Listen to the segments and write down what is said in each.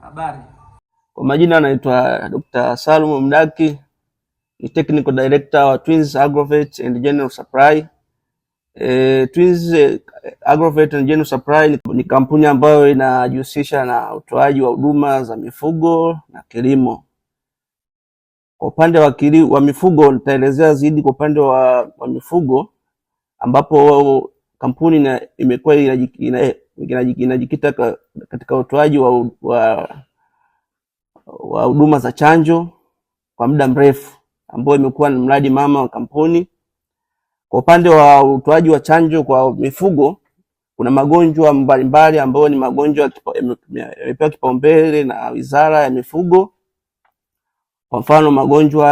Habari. Kwa majina anaitwa Dr. Salum Mdaki, ni Technical Director wa Twins Agrovet and General Supply. Twins Agrovet and General Supply ni kampuni ambayo inajihusisha na utoaji wa huduma za mifugo na kilimo. Kwa upande wa mifugo nitaelezea zaidi kwa upande wa mifugo, ambapo kampuni imekuwa inajikita katika utoaji wa huduma za chanjo kwa muda mrefu, ambao imekuwa ni mradi mama wa kampuni. Kwa upande wa utoaji wa chanjo kwa mifugo, kuna magonjwa mbalimbali ambayo ni magonjwa yamepewa kipaumbele na Wizara ya Mifugo. Kwa mfano ugonjwa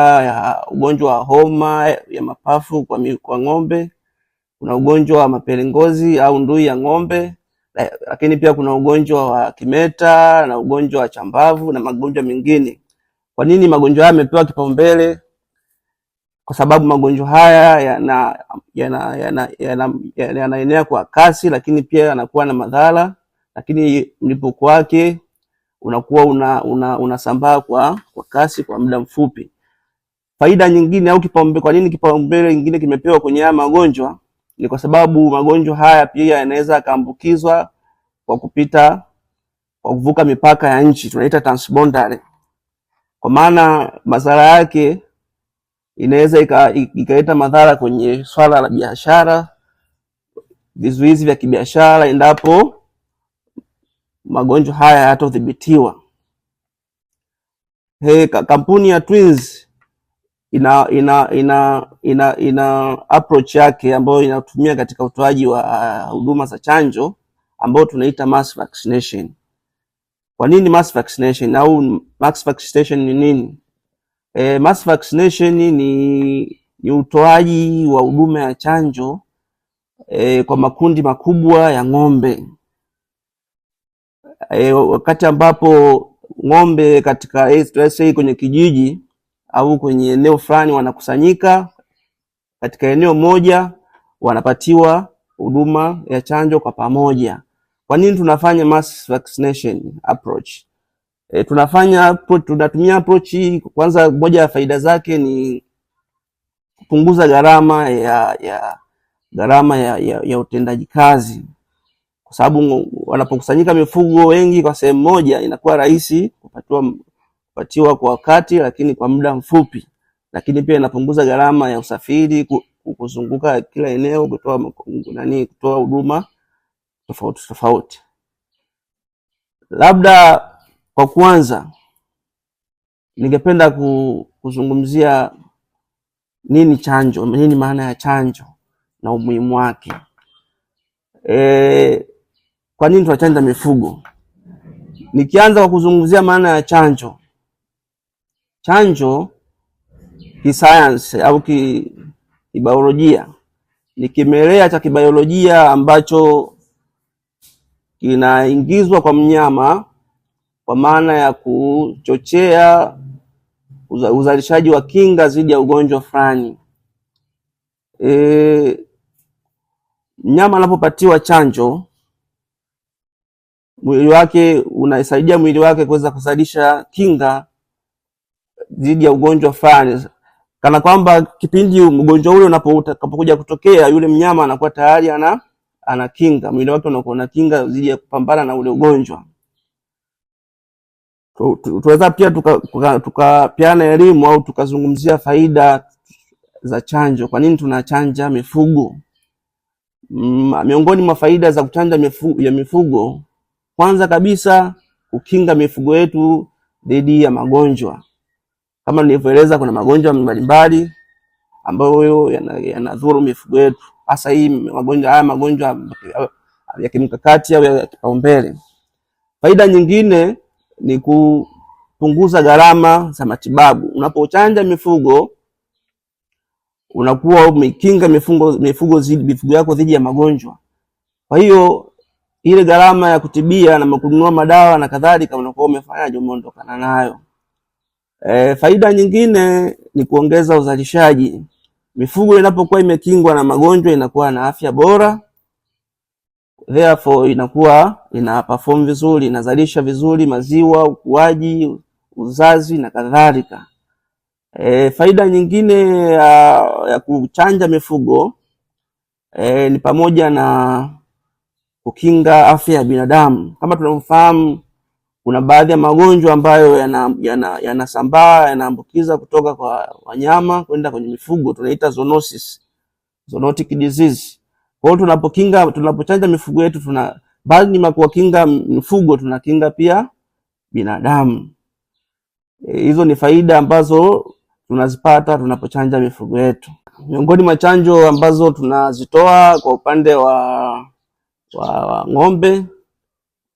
wa homa ya mapafu kwa ng'ombe, kuna ugonjwa wa mapelengozi au ndui ya ng'ombe, lakini pia kuna ugonjwa wa kimeta na ugonjwa wa chambavu na magonjwa mengine. Kwa nini magonjwa haya yamepewa kipaumbele? Kwa sababu magonjwa haya yanaenea kwa kasi, lakini pia yanakuwa na madhara, lakini mlipuko wake unakuwa unasambaa kwa kasi kwa muda mfupi. Faida nyingine au kipaumbele, kwa nini kipaumbele kingine kimepewa kwenye haya magonjwa? Ni kwa sababu magonjwa haya pia yanaweza kuambukizwa kwa kuvuka mipaka ya nchi, tunaita transboundary. Kwa maana madhara yake inaweza ikaleta madhara kwenye swala la biashara, vizuizi vya kibiashara, endapo magonjwa haya hayatadhibitiwa. Kampuni ya Twins ina approach yake ambayo inatumia katika utoaji wa huduma za chanjo, ambayo tunaita mass vaccination. Kwa nini mass vaccination au mass vaccination ni nini? Mass vaccination ni utoaji wa huduma ya chanjo kwa makundi makubwa ya ng'ombe. Wakati ambapo ng'ombe katika kwenye kijiji au kwenye eneo fulani wanakusanyika katika eneo moja, wanapatiwa huduma ya chanjo kwa pamoja. Kwa nini tunafanya mass vaccination approach? Tunatumia approach hii, kwanza moja ya faida zake ni kupunguza gharama ya utendaji kazi, kwa sababu wanapokusanyika mifugo wengi kwa sehemu moja, inakuwa rahisi kupatiwa kwa wakati, lakini kwa muda mfupi. Lakini pia inapunguza gharama ya usafiri, kuzunguka kila eneo kutoa huduma tofauti. Labda kwa kwanza ningependa kuzungumzia nini chanjo, nini maana ya chanjo na umuhimu wake. Kwa nini tunachanja mifugo? Nikianza kwa kuzungumzia maana ya chanjo. Chanjo kisayansi au kibiolojia ni kimelea cha kibiolojia ambacho kinaingizwa kwa mnyama kwa maana ya kuchochea uzalishaji wa kinga dhidi ya ugonjwa fulani. Mnyama anapopatiwa chanjo, unasaidia mwili wake kuweza kuzalisha kinga dhidi ya ugonjwa fulani, kana kwamba kipindi ugonjwa ule unapokuja kutokea, yule mnyama anakuwa tayari ana kinga, mwili wake unakuwa na kinga dhidi ya kupambana na ule ugonjwa. Tunaweza pia tukapeana elimu au tukazungumzia faida za chanjo. Kwa nini tunachanja mifugo? Miongoni mwa faida za kuchanja mifugo, kwanza kabisa kukinga mifugo yetu dhidi ya magonjwa. Kama nilivyoeleza, kuna magonjwa mbalimbali ambayo yanadhuru mifugo yetu, hasa magonjwa ya kimkakati au ya kipaumbele. Faida nyingine ni kupunguza gharama za matibabu. Unapochanja mifugo, unakuwa umekinga mifugo yako dhidi ya magonjwa. Kwa hiyo ile gharama ya kutibia na kununua madawa na kadhalika, unakuwa umeondokana nayo. Faida nyingine ni kuongeza uzalishaji. Mifugo inapokuwa imekingwa na magonjwa inakuwa na afya bora, therefore inakuwa ina perform vizuri, inazalisha vizuri maziwa, ukuaji, uzazi na kadhalika. Faida nyingine ya kuchanja mifugo ni pamoja na kukinga afya ya binadamu. Kama tunavyofahamu, kuna baadhi ya magonjwa ambayo yanasambaa, yanaambukiza kutoka kwa wanyama kwenda kwenye mifugo, tunaita zoonosis, zoonotic disease. Kwa hiyo tunapochanja mifugo yetu, bali na kuwakinga mifugo, tunakinga pia binadamu. Hizo ni faida ambazo tunazipata tunapochanja mifugo yetu. Miongoni mwa chanjo ambazo tunazitoa kwa upande wa ng'ombe,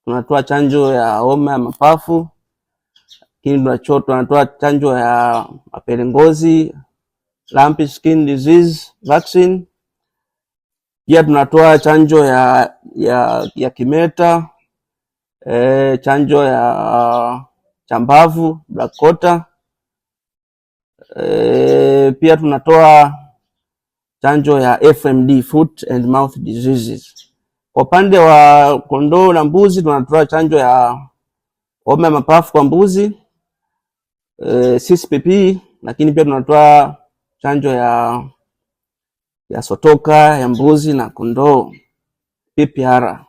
tunatoa chanjo ya homa ya mapafu, lakini tunatoa chanjo ya mapele ngozi, lumpy skin disease vaccine. Pia tunatoa chanjo ya kimeta, chanjo ya chambavu, black quarter. Pia tunatoa chanjo ya FMD, foot and mouth diseases. Kwa upande wa kondoo na mbuzi, tunatoa chanjo ya homa ya mapafu kwa mbuzi, CSPP, lakini pia tunatoa chanjo ya sotoka ya mbuzi na kondoo, PPR.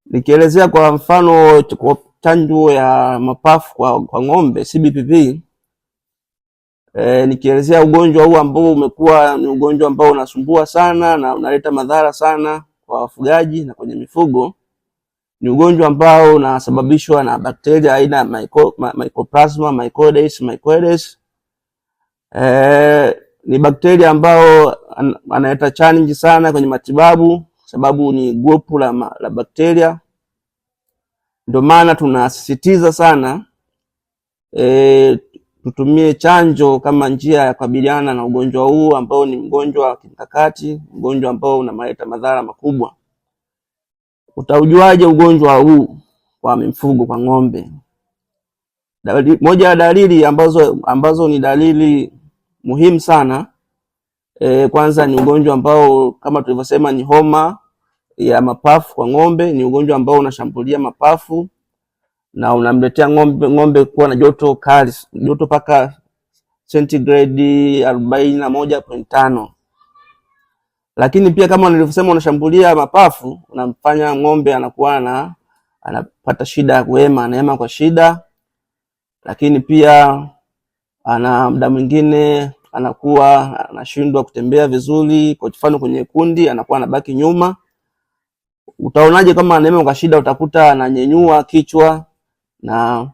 Nikielezea kwa mfano kwa chanjo ya mapafu kwa ng'ombe, CBPP, nikielezea ugonjwa huu ambao umekuwa ni ugonjwa ambao unasumbua sana na unaleta madhara sana kwa wafugaji na kwenye mifugo. Ni ugonjwa ambao unasababishwa na bakteria aina ya Mycoplasma mycoides. Ni bakteria ambao analeta challenge sana kwenye matibabu, sababu ni grupu la bakteria. Ndio maana tunasisitiza sana tutumie chanjo kama njia ya kukabiliana na ugonjwa huu ambao ni mgonjwa wa kimkakati, ugonjwa ambao unaleta madhara makubwa. Utaujuaje ugonjwa huu kwa mifugo, kwa ng'ombe? Moja ya dalili ambazo ni dalili muhimu sana, kwanza ni ugonjwa ambao kama tulivyosema ni homa ya mapafu kwa ng'ombe. Ni ugonjwa ambao unashambulia mapafu na unamletea ng'ombe kuwa na joto kali, joto paka centigrade 41.5. Lakini pia kama nilivyosema unashambulia mapafu, unamfanya ng'ombe anakuwa anapata shida ya kuhema, anahema kwa shida. Lakini pia muda mwingine anakuwa anashindwa kutembea vizuri, kwa mfano kwenye kundi anakuwa anabaki nyuma. Utaonaje kama anahema kwa shida? Utakuta ananyenyua kichwa na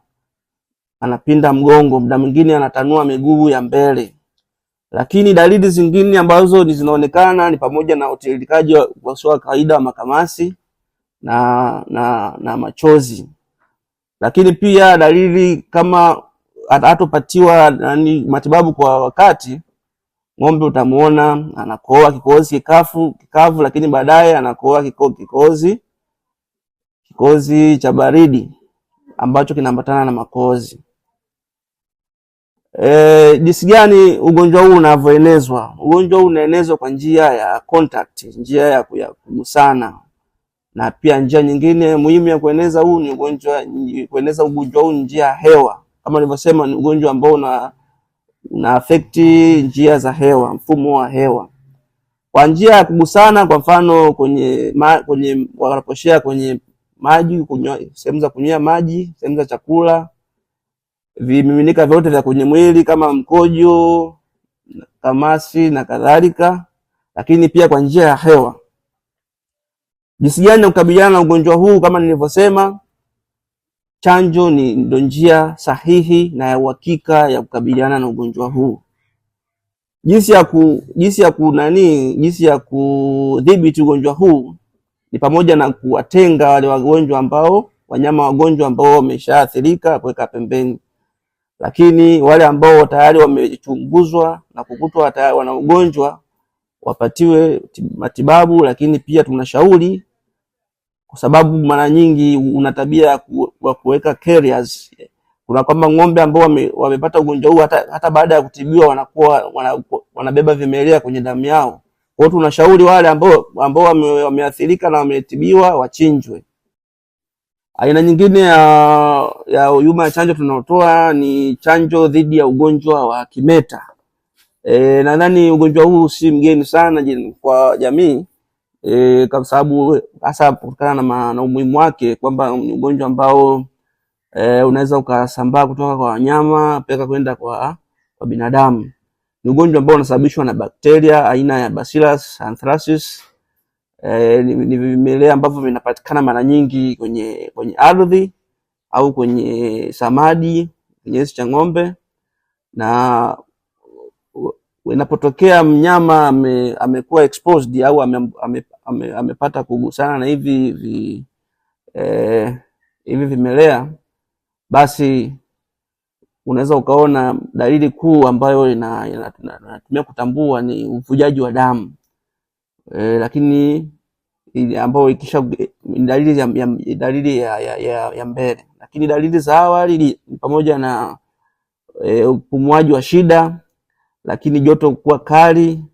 anapinda mgongo, muda mwingine anatanua miguu ya mbele. Lakini dalili zingine ambazo zinaonekana ni pamoja na utiririkaji wa kawaida wa makamasi na machozi. Lakini pia dalili kama hatopatiwa matibabu kwa wakati, ng'ombe utamuona anakohoa kikohozi kikavu, lakini baadaye anakohoa kikohozi cha baridi ambacho kinaambatana na makohozi. Jinsi gani ugonjwa huu unavyoenezwa? Ugonjwa huu unaenezwa kwa njia ya contact, njia ya kugusana. Na pia njia nyingine muhimu ya kueneza ugonjwa huu njia ya hewa. Kama nilivyosema, ni ugonjwa ambao una affect njia za hewa, mfumo wa hewa. Kwa njia ya kugusana, kwa mfano wanaposhare kwenye maji, sehemu za kunywea maji, sehemu za chakula, vimiminika vyote vya kwenye mwili kama mkojo, kamasi na kadhalika. Lakini pia kwa njia ya hewa. Jinsi gani ya kukabiliana na ugonjwa huu? Kama nilivyosema, chanjo ndio njia sahihi na ya uhakika ya kukabiliana na ugonjwa huu. Jinsi ya kudhibiti ugonjwa huu ni pamoja na kuwatenga wale wanyama wagonjwa ambao wameshaathirika, kuweka pembeni. Lakini wale ambao tayari wamechunguzwa na kukutwa tayari wana ugonjwa wapatiwe matibabu. Lakini pia tunashauri, kwa sababu mara nyingi una tabia wa kuweka carriers, kuna kwamba ng'ombe ambao wamepata ugonjwa huu hata baada ya kutibiwa wanakuwa wanabeba vimelea kwenye damu yao. Kwa hiyo tunashauri wale ambao wameathirika na wametibiwa wachinjwe. Aina nyingine ya huduma ya chanjo tunaotoa ni chanjo dhidi ya ugonjwa wa kimeta. Nadhani ugonjwa huu si mgeni sana kwa jamii, kwa sababu hasa kutokana na umuhimu wake kwamba ni ugonjwa ambao unaweza ukasambaa kutoka kwa wanyama mpaka kwenda kwa binadamu. Ni ugonjwa ambao unasababishwa na bakteria aina ya Bacillus anthracis. Ni vimelea ambavyo vinapatikana mara nyingi kwenye ardhi au kwenye samadi, kwenye zizi cha ng'ombe, na inapotokea mnyama amekuwa exposed au amepata kugusana na hivi vimelea, basi unaweza ukaona dalili kuu ambayo inatumia kutambua ni uvujaji wa damu. Lakini ambayo ikisha dalili ya mbele. Lakini dalili za awali ni pamoja na upumuaji wa shida, lakini joto kuwa kali.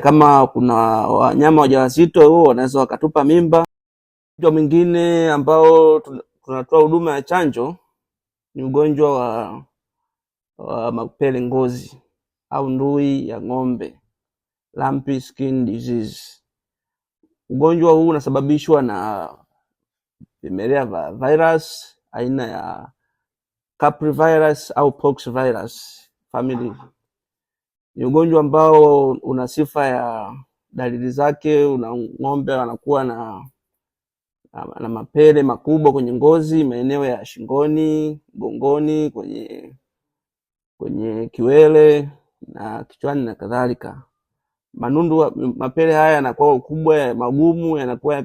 Kama kuna wanyama wajawazito wanaweza wakatupa mimba. Ugonjwa mwingine ambao tunatoa huduma ya chanjo ni ugonjwa wa mapele ngozi au ndui ya ng'ombe, lumpy skin disease. Ugonjwa huu unasababishwa na vimelea vya virus aina ya caprivirus au pox virus family. Ni ugonjwa ambao una sifa ya dalili zake, ng'ombe wanakuwa na mapele makubwa kwenye ngozi, maeneo ya shingoni, mgongoni, kwenye kiwele na kichwani na kadhalika. Manundu, mapele haya yanakuwa ukubwa magumu, yanakuwa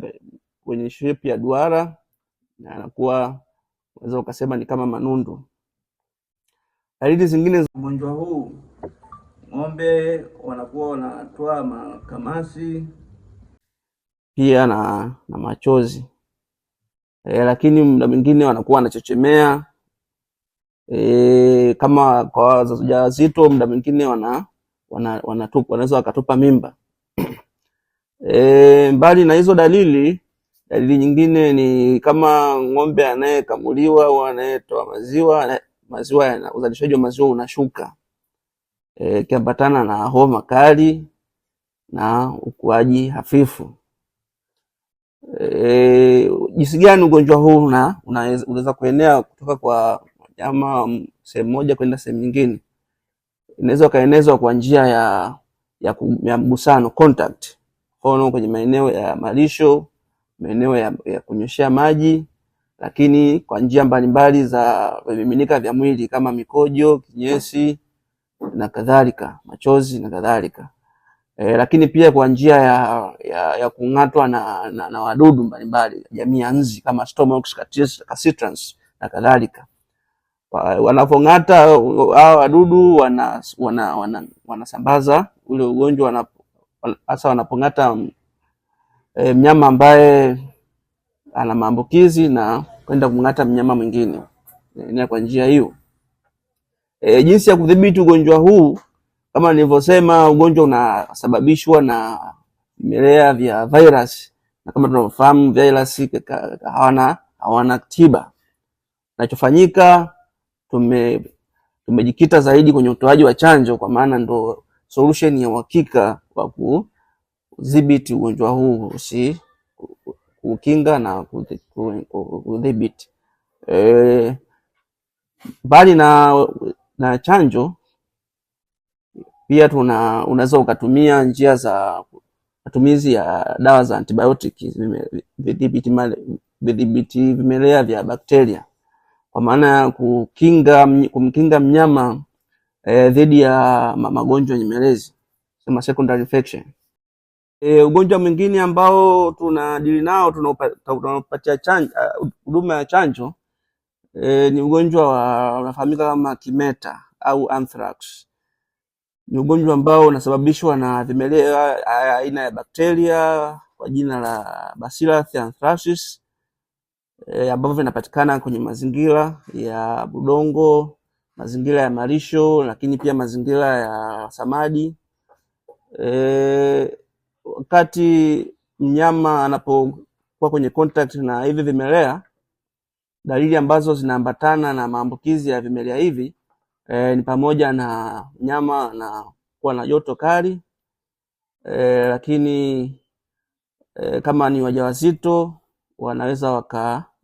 kwenye shape ya duara na yanakuwa, unaweza ukasema ni kama manundu. Dalili zingine za ugonjwa huu, ng'ombe wanakuwa wanatoa makamasi pia na machozi. Lakini muda mwingine wanakuwa wanachechemea. Kama kwa wajawazito muda mwingine wanaweza wakatupa mimba. Mbali na hizo dalili nyingine ni kama ng'ombe anayekamuliwa au anayetoa maziwa uzalishaji wa maziwa unashuka, kiambatana na homa kali na ukuaji hafifu. Jinsi gani ugonjwa huu unaweza kuenea kutoka kwa wanyama sehemu moja kwenda sehemu nyingine? Inaweza kaenezwa kwa njia ya mgusano, contact, kwenye maeneo ya malisho, maeneo ya kunyoshea maji, lakini kwa njia mbalimbali za vimiminika vya mwili kama mikojo, kinyesi na kadhalika, machozi na kadhalika. Lakini pia kwa njia ya kung'atwa na wadudu mbalimbali jamii ya nzi kama Stomox cacitrans na kadhalika. Wanapong'ata hao wadudu wanasambaza ule ugonjwa, hasa wanapong'ata mnyama ambaye ana maambukizi na kwenda kung'ata mnyama mwingine kwa njia hiyo. Jinsi ya kudhibiti ugonjwa huu, kama nilivyosema, ugonjwa unasababishwa na vimelea vya virus, na kama tunavyofahamu virus hawana tiba. Kinachofanyika, tumejikita zaidi kwenye utoaji wa chanjo, kwa maana ndo solution ya uhakika wa kudhibiti ugonjwa huu, kukinga na kudhibiti. Bali na chanjo, pia unaweza ukatumia njia za matumizi ya dawa za antibiotic vidhibiti vimelea vya bakteria, kwa maana ya kumkinga mnyama dhidi ya magonjwa nyemelezi kama secondary infection. Ugonjwa mwingine ambao tunadili nao, tunapatia huduma ya chanjo, ni ugonjwa unafahamika kama kimeta au anthrax. Ni ugonjwa ambao unasababishwa na vimelea aina ya bakteria kwa jina la Bacillus anthracis, ambavyo vinapatikana kwenye mazingira ya udongo, mazingira ya malisho, lakini pia mazingira ya samadi. Wakati mnyama anapokuwa kwenye contact na hivi vimelea, dalili ambazo zinaambatana na maambukizi ya vimelea hivi ni pamoja na mnyama anakuwa na joto kali, lakini kama ni wajawazito wanaweza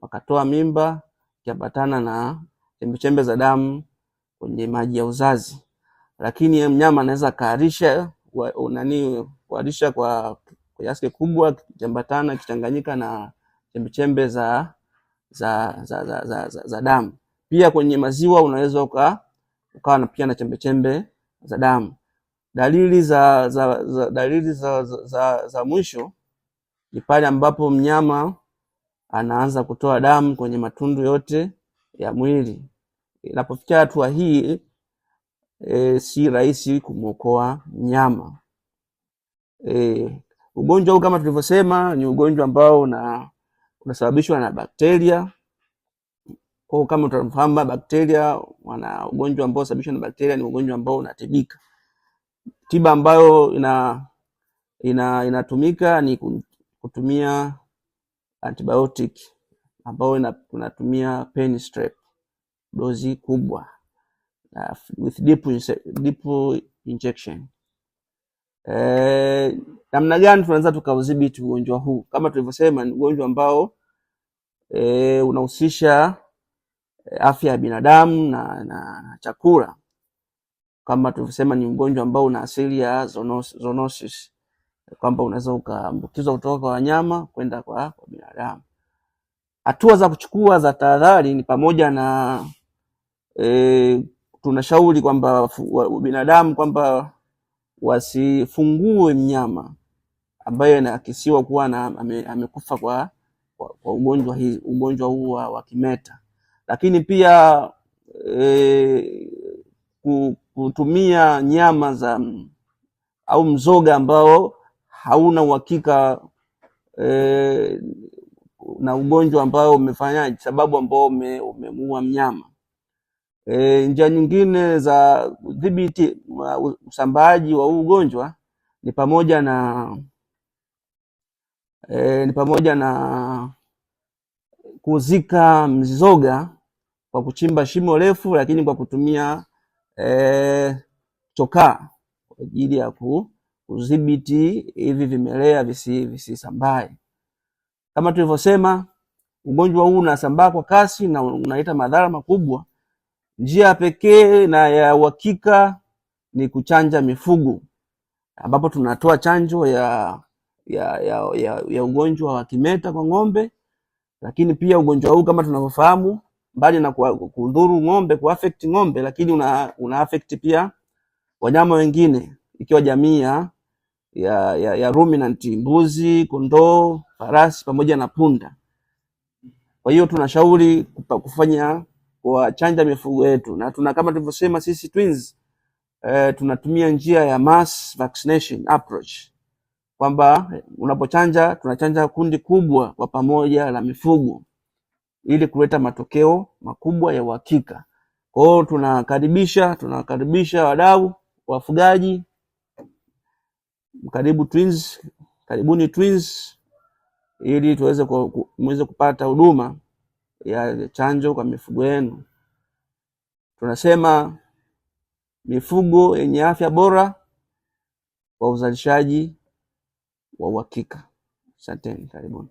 wakatoa mimba ikiambatana na chembechembe za damu kwenye maji ya uzazi. Lakini mnyama anaweza kaharisha kuharisha kwa kiasi kikubwa kikiambatana kichanganyika na chembechembe za damu. Pia kwenye maziwa unaweza ukawa na pia na chembechembe za damu. Dalili za mwisho ni pale ambapo mnyama anaanza kutoa damu kwenye matundu yote ya mwili. Inapofikia hatua hii si rahisi kumwokoa mnyama. Ugonjwa huu kama tulivyosema ni ugonjwa ambao unasababishwa na bakteria. Kwa kama tunafahamu bakteria wana ugonjwa ambao unasababishwa na bakteria, ni ugonjwa ambao unatibika. Tiba ambayo inatumika ni kutumia antibiotic ambayo tunatumia Penistrep dozi kubwa with deep injection. Namna gani tunaweza tukaudhibiti ugonjwa huu? Kama tulivyosema ni ugonjwa ambao unahusisha afya ya binadamu na chakula. Kama tulivyosema ni ugonjwa ambao una asili ya zoonosis, kwamba unaweza ukaambukizwa kutoka kwa wanyama kwenda kwa binadamu. Hatua za kuchukua za tahadhari ni pamoja na tunashauri kwamba binadamu kwamba wasifungue mnyama ambaye anakisiwa kuwa amekufa kwa ugonjwa huu wa kimeta. Lakini pia kutumia nyama au mzoga ambao hauna uhakika na ugonjwa ambao umefanya sababu ambao umemuua mnyama. Njia nyingine za kudhibiti usambaaji wa huu ugonjwa ni pamoja na kuzika mzoga kwa kuchimba shimo refu, lakini kwa kutumia chokaa kwa ajili ya kudhibiti hivi vimelea visisambae. Kama tulivyosema, ugonjwa huu unasambaa kwa kasi na unaleta madhara makubwa. Njia pekee na ya uhakika ni kuchanja mifugo, ambapo tunatoa chanjo ya ugonjwa wa kimeta kwa ng'ombe. Lakini pia ugonjwa huu kama tunavyofahamu, mbali na kudhuru ng'ombe, kuaffect ng'ombe, lakini una affect pia wanyama wengine, ikiwa jamii ya ruminant, mbuzi, kondoo, farasi pamoja na punda. Kwa hiyo tunashauri kuwachanja mifugo yetu, na kama tulivyosema sisi Twins tunatumia njia ya mass vaccination approach, kwamba tunachanja kundi kubwa kwa pamoja la mifugo ili kuleta matokeo makubwa ya uhakika. Kwa hiyo tunakaribisha wadau, wafugaji, karibuni Twins ili muweze kupata huduma ya chanjo kwa mifugo yenu. Tunasema mifugo yenye afya bora kwa uzalishaji wa uhakika. Asanteni, karibuni.